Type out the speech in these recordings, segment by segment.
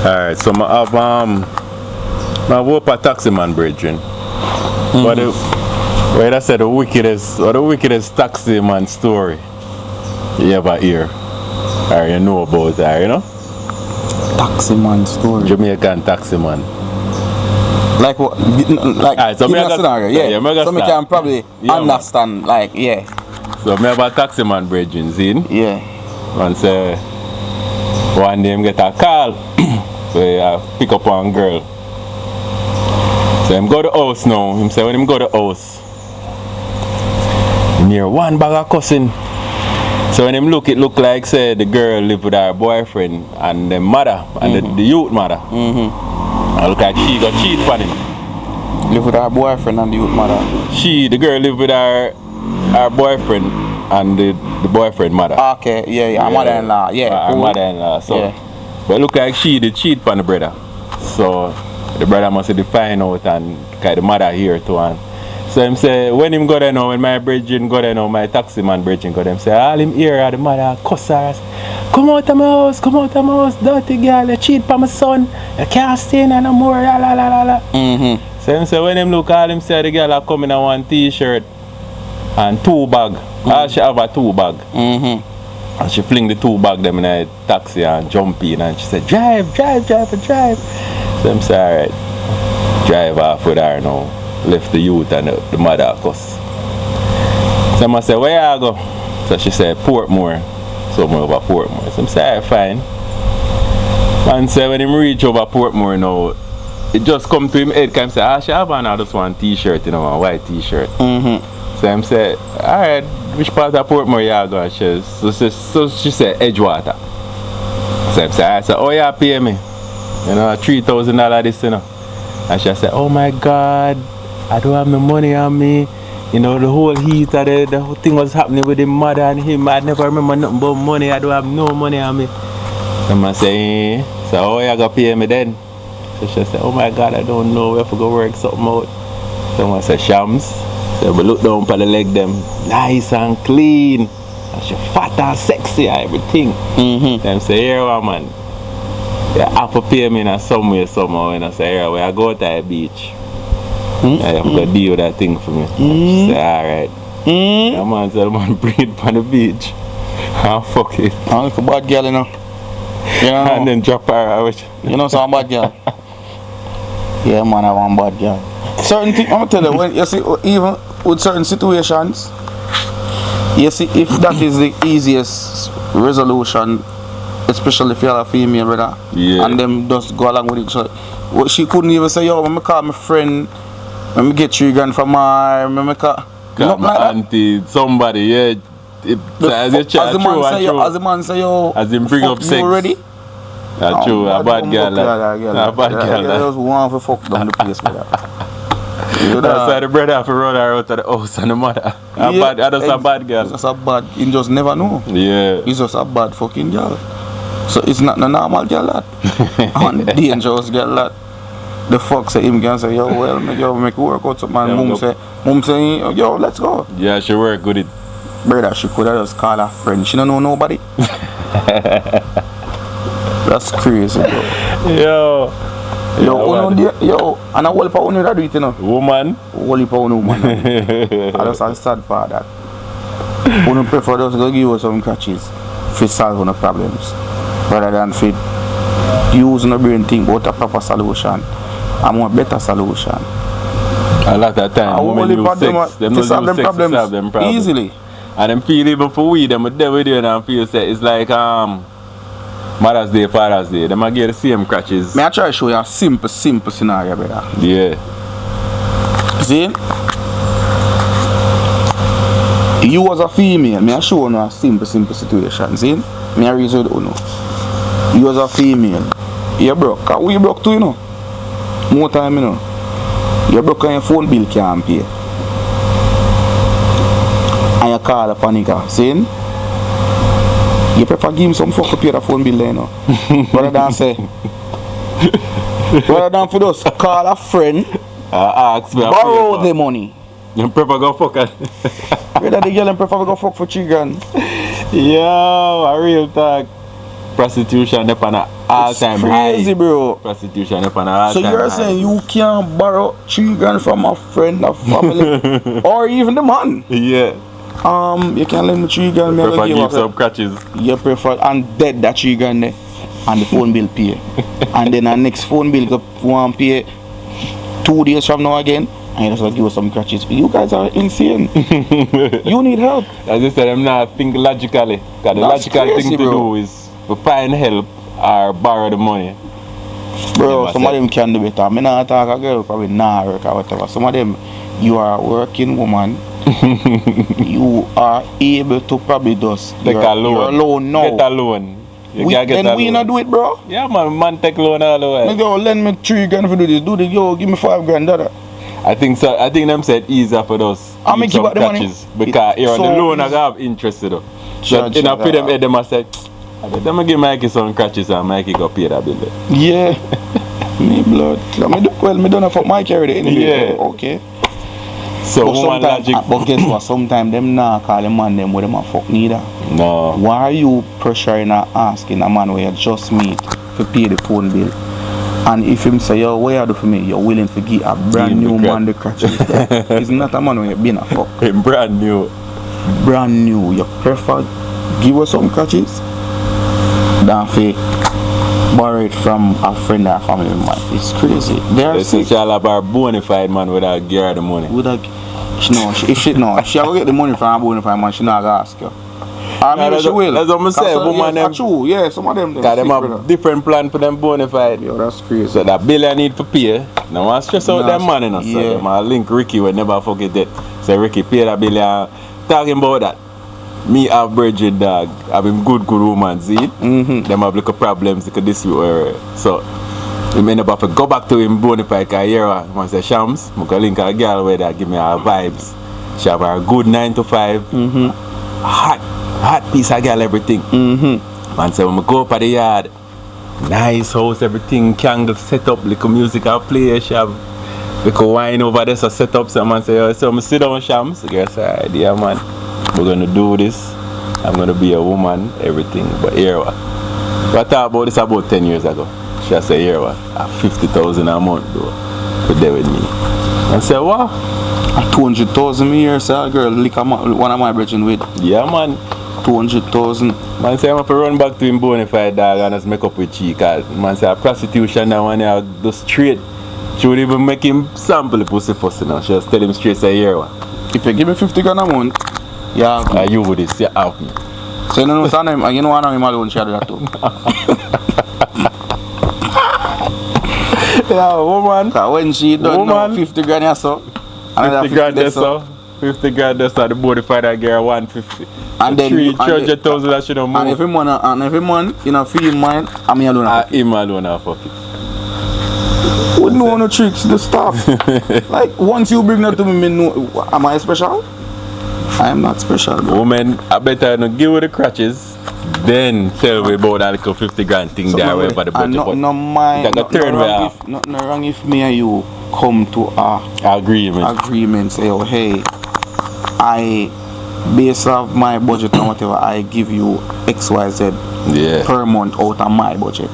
Alright, so I have my work a taxi man brethren. But the, where I said the wickedest taxi man story you ever hear or you know about that, you know? Taxi man story. Jamaican taxi man. Like what? Like Alright, so give me me a got- scenario, yeah, yeah. me got So me start. can probably Yeah, man. understand, like, yeah. So me have a taxi man brethren, see? Yeah. And say one day him get a call so pick up one girl. So him go to house now. Him say when him go to house near one bag of cussing. So when him look, it look like say the girl live with her boyfriend and the mother and the youth mother. I look like she got cheat on him. Live with her boyfriend and the youth mother. The girl live with her boyfriend and the boyfriend mother. Okay, yeah, her mother-in-law, yeah. Her cool. mother-in-law. So, Yeah. but look like she did cheat on the brother. So the brother must have find out and cause the mother here too. And so him say when him go there now, when my brethren go there now, my taxi man brethren go there, him say all him hear are the mother cuss her. Come out of my house, dirty girl, you cheat on my son, you can't stay in no more, la la la la la. So him say when him look all him say the girl are coming in one t-shirt and 2 bag. All she have a 2 bag. And she fling the 2 bag them in a taxi and jump in and she said, drive. So I'm say, alright, drive off with her now. Left the youth and the mother cuss. So I say, where I go? So she said, Portmore. So I'm over Portmore. So I'm say, alright, fine. And say when him reach over Portmore now, it just come to him head and say, she have on just one t-shirt, you know, a white t-shirt. So I say, alright, which part of Portmore you go? And she said, Edgewater. So I said, oh yeah, pay me. You know, $3,000 this, you know. And she said, oh my God, I don't have no money on me. You know, the whole heat of the whole thing was happening with his mother and him. I never remember nothing about money. I don't have no money on me. And I say, so oh yeah, go pay me then. So she said, oh my God, I don't know. We have to go work something out. So I said, Shams. So we look down for the leg them, nice and clean. And she fat and sexy and everything. Them say, here man, you have to pay me in some way somehow. And I say, here, I go to the beach. You have to deal with that thing for me. She say, alright. Yeah, man, so the man breathe on the beach. And fuck it. I'm like a bad girl, you know. You know, And then drop her out. you know some bad girl. Yeah, man, I want bad girl. Certain things, I'm gonna tell you, when you see, even with certain situations, you see, if that is the easiest resolution, especially if you're a female brother, Yeah. and them just go along with each other. Well, she couldn't even say, yo, let me call my friend, let me get 3 grand from her, let me call. Got my auntie, somebody, yeah. As the man say, yo, as him bring up fuck sex. you already? That's true, a bad girl. A bad girl. Just want to fuck down the place with that. That's why the brother have to run her out of the house and the mother. That's a bad girl. It's just a bad, you just never know. Yeah. It's just a bad fucking girl. So it's not a normal girl that. And dangerous girl that. The fuck say him can say, yo, well, make you work out something. And mom say, yo, let's go. Yeah, she work with it. Brother, she could have just called her friend. She don't know nobody. That's crazy, bro. Yo, and I will for one that do it, you know. woman. Only for one woman. I just a sad part that. One prefer just go give you some catches for solve no problems, rather than for using a brain think about a proper solution, a more better solution. A lot of time, women use sex. Them don't use sex to solve them problems. Easily. And them feel even for we, them with them and feel say it's like Mother's Day, Father's Day. Them a get the same crutches. May I try to show you a simple scenario, brother. Yeah. See? You was a female, may I show you a simple situation. See? May I reason you know. You was a female. You broke. Cause we broke too, you know. More time, you know. You broke and your phone bill can't pay. And you call up a nigga. See? You prefer give him some fuck to pay the phone bill there, you know. Rather than say. Rather than for us call a friend. Ask me. Borrow the money. You prefer go fuck it. Whether the girl prefer go fuck for 3 grand. Yo, a real talk. prostitution up on an all-time high. Crazy, bro. Prostitution up on an all-time So high. you're saying you can't borrow 3 grand from a friend, a family, or even the man? Yeah. You can lend me 3 grand. Me Prefer give give up. some crutches. You prefer and dead that 3 grand there, and the phone bill pay, and then the next phone bill go one pay 2 days from now again, and you just give us some crutches. You guys are insane. You need help. As I said, I'm not thinking logically. Because the That's logical crazy, thing to bro. do is to find help or borrow the money. Bro, Yeah, some of myself. them can do better. I not talk a girl probably not work or whatever. Some of them, you are a working woman. You are able to probably just Take a loan. You're alone now. Get a loan. You We, can get then a we loan. not do it, bro. Yeah, man take loan all the way. Like, yo, lend me 3 grand for do this. Do this. Yo, give me 5 grand. That. I think so. I think them said easier for us. How me use keep some out the money? crutches. Because here on the So loan I easy. have interest though. So Sure, in a sure, pay them head them I said, I bet them give Mikey some crutches and Mikey go pay that bill there. Yeah. Me blood. Me done for my carry the anyway. Yeah. Okay. So But woman sometimes, logic. but guess what? Sometimes them nah call a man them with them a fuck neither. No. Why are you pressuring or asking a man where you just meet to pay the phone bill? And if him say, yo, what you do for me? You're willing to give a brand Give new him the man the crutches. It's not a man where you been a fuck. Brand new. Brand new. You prefer give us some crutches than for borrow it from a friend or family member. It's crazy. They are sick. It's all about bona fide man without give her the money. Would have, if she will get the money from a bonafide man, she not gonna ask you. I mean, that's she will. that's what I'm saying, woman them- True, yeah, some of them. Because them sick, have brother. different plan for them bona fide. Yo, that's crazy. So that bill I need for pay. Now want stress out Nah, them man, you know. So yeah. them a link Ricky will never forget that. So Ricky pay that bill and talking about that. Me have Bridget dog, having good woman, see it? Them have little problems like this way. So we may never have to go back to him bona fide because here I say Shams, I go link a girl where that give me her vibes. She have a good 9 to 5. Hot piece of girl, everything. Man say when I go up at the yard, nice house, everything, candle set up, little music I play, she have little wine over there, so set up. So man say, yo, so I sit down, Shams. The girl say, alright, yeah man, we're gonna do this. I'm gonna be a woman, everything. But here what? We talked about this about 10 years ago. She say, here what? 50,000 a month though. Put there with me. I say, what? 200,000 a year, say a girl lick one of my brethren with Yeah man. 200,000. Man say I'm have to run back to him bona fide dog and just make up with cheek. Man say a prostitution now one I do straight. She would even make him sample the pussy first now. She just tell him straight say here one. If you give me 50 grand a month, yeah. And you with this, you have me. So you know what I'm saying? You know what I'm alone share that too. Yeah, woman. Cause when she done Woman. now 50 grand or so, 50 grand there so. 50 grand there so the bona fide girl 150. And then 300,000 that she don't and move. every month, you know, feel mine, I'm alone. Him alone I fuck it. Would know no tricks, the stuff. Like once you bring that to me know, am I special? I am not special, bro. Woman, I better not give her the crutches. Then tell me about that little 50 grand thing there where for the budget. No mind. That got turned way off. Nothing wrong if me and you come to a Agreement. agreement. Say, oh hey, I based off my budget and whatever, I give you XYZ Yeah. per month out of my budget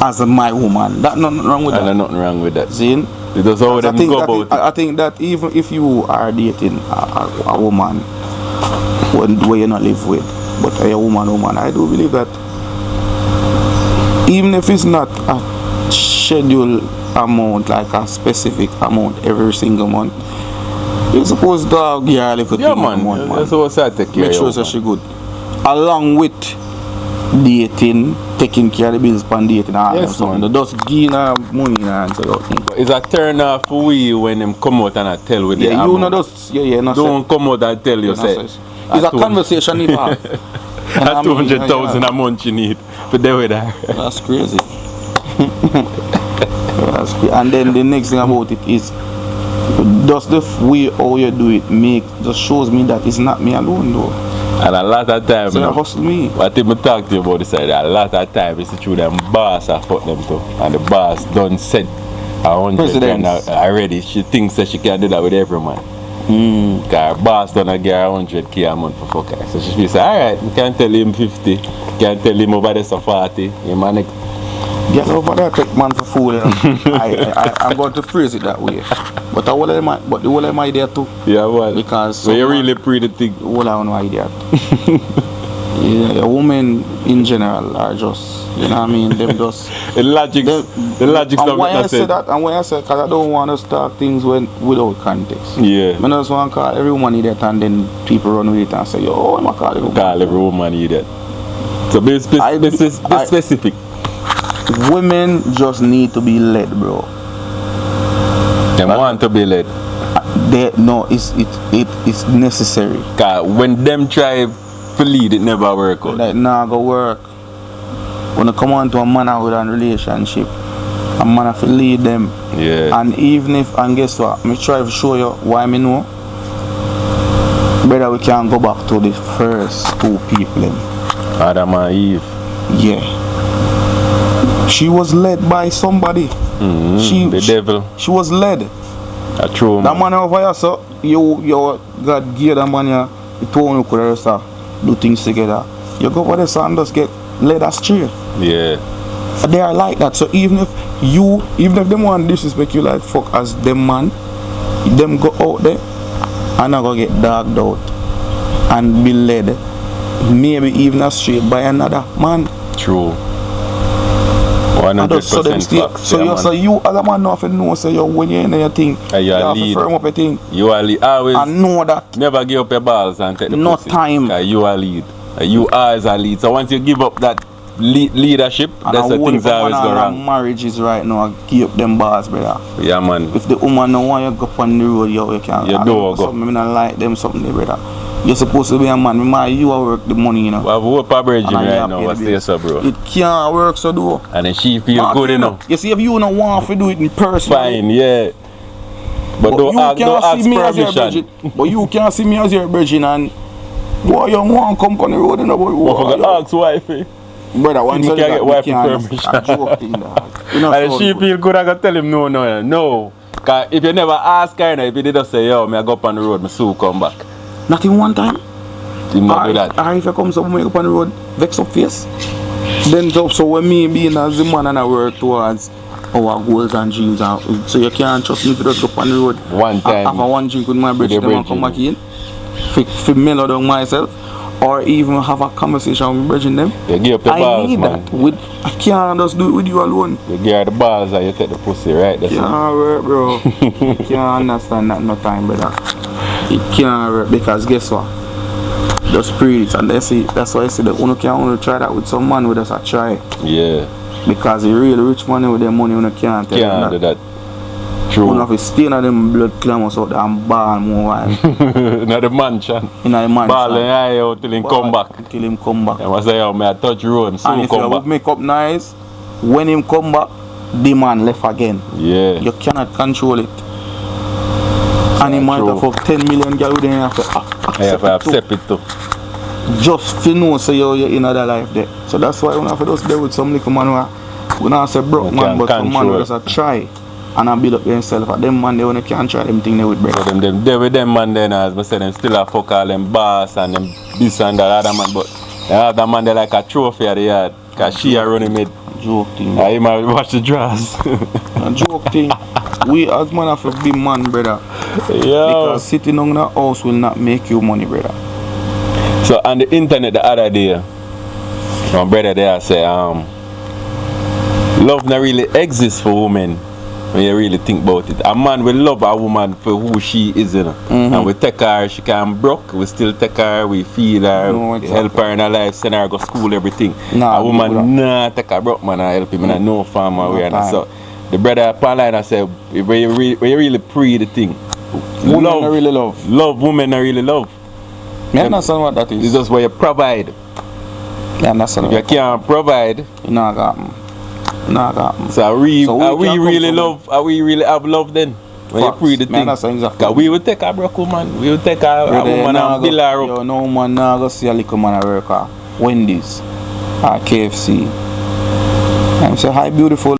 as my woman. That nothing wrong with And that. there's nothing wrong with that. Zin? It does how them go about it. I think that even if you are dating a woman where you not live with, but a woman, I do believe that even if it's not a scheduled amount, like a specific amount every single month, you're supposed to give her a little Yeah thing man, a month, that's what I take care make of. sure that she good. Along with dating, taking care of the bills and dating and Yes, something. man. Just give her money and say, okay. It's a turn off for we when them come out and I tell with the Yeah, you know amount. just no Don't come out and tell you say. it's a conversation you have. That's 200,000 a month you need to deal with that. That's crazy. That's crazy. And then the next thing about it is just the way how you do it just shows me that it's not me alone though. And a lot of time, So you you know, hustle me. what I talk to you about this side, a lot of time it's through them boss I fuck them too. And the boss done sent 100 grand Presidents. already. She thinks that she can do that with every man. Car boss done a get 100K a month for fuck her. So she say, alright, we can tell him 50, can tell him over there so 40. You man, Get over there, take man for fool. You know? I'm going to phrase it that way. But the whole of my idea too. yeah, well, Because so you really pre the thing. Whole of my idea. Yeah, women in general are just, you know what I mean? Them just. The logic's and not why I said. say that, and why I say, because I don't want to start things without context. Yeah. I just want to call every woman idiot and then people run with it and say, yo, I'm going to call every woman. Call every woman idiot. So be specific. Women just need to be led, bro. They want to be led. It's necessary. Cause when them try to lead, it never work out. Like, nah, go work. When you come on to a man with a relationship, a man have to lead them. Yeah. And even if, and guess what, me try to show you why me know. Brother, we can go back to the first two people. Adam and Eve. Yeah. She was led by somebody. The devil. She was led. A true That man. man over here, so you God give that man here, you told you could also do things together. You go over there and just get led astray. Yeah. They are like that. So even if them want to disrespect you like fuck as them man, them go out there and I go get dogged out and be led, maybe even astray by another man. True. 100% So them still, facts. so you as a man know if you know say you when you're in your thing, you have lead. to firm up your thing. You are lead. Always. And know that Never give up your balls and take the no pussy. time. You are lead. You are as a lead. So once you give up that leadership, and that's the things always go wrong. Marriages right now, give up them bars, brother. Yeah, man. If the woman don't want you to go on the road, you can't. You don't go. Something, I don't like them something, brother. You're supposed to be a man. You work the money, you know. We have hope a virgin And right now. What's this, bro? It can't work, so do. And then she feel good, you know. You see, if you don't want to do it in person, Fine, yeah. But don't ask permission. But you can't see me as your virgin and boy, you want to come on the road, you know, boy. But for the ask wifey. Brother, once You you can't get wifey can't permission. a joke thing, dog. You know, And so she good. feel good, I gotta tell him no. Cause if you never ask her, if you did just say, yo, me I go up on the road, me soon come back. Not in one time. You not do that. Or if you come somewhere up on the road, vex up face. Then so when me being as the man and I work towards our goals and dreams, so you can't trust me to just go up on the road. One time. Have a one drink with my With bridge, your then I come back in. For mellow down myself. Or even have a conversation with my bridge them. You give up your I balls, need man. that. I can't just do it with you alone. You give her the balls and you take the pussy, right? That's it. Can't work, bro. You can't understand that no time, brother. It can't work because guess what? Just pray it, and that's why I say that you can only try that with some man with us a try. Yeah. Because the real rich man with their money, you can't tell Can't do them that. that. True. You have to stay in them blood clamours out there and ball more while. Not the mansion. In the mansion. Ball and eye out till him come back. Till him come back. And I say, yo, may I touch road, And soon if come you back. make up nice, when him come back, the man left again. Yeah. You cannot control it. And he might have fuck 10 million girls, then you have to I have to accept it too. just to know say you're in another life there. So that's why we have to just there with some little man who we not say broke You man, can but some man who control. just a try and a build up themselves. And them man they only can't try them thing they with So break. them there with them man then as I said them still a fuck all them boss and them this and that other man, but the other man they like a trophy at the yard. Cause she a running mid. Joke thing. I him a watch the draws. A joke thing. We as man have to be man, brother. Yo. Because sitting on the house will not make you money, brother. So on the internet the other day, my brother there say love not really exists for women when you really think about it. A man will love a woman for who she is, you know. And we take her, she can broke, we still take her, we feed her, No, we help her in her life, send her go school, everything. Nah, a we do that. woman nah take her broke man and help him in no farm or No where. time. So the brother Pauline said when you really pre the thing. Women not really love. Love women not really love. Me understand what that It's is. just what you provide. Me understand If you what can't provide, you know got me. No got me. so are we So we can really come love? Are we really have love then? When Facts. you pre the Me thing, understand exactly. cause we will take a broke woman, we will take a Brother, woman nah and build her up. Yo, no man now go see a little man at work at Wendy's or KFC. I'm say hi beautiful.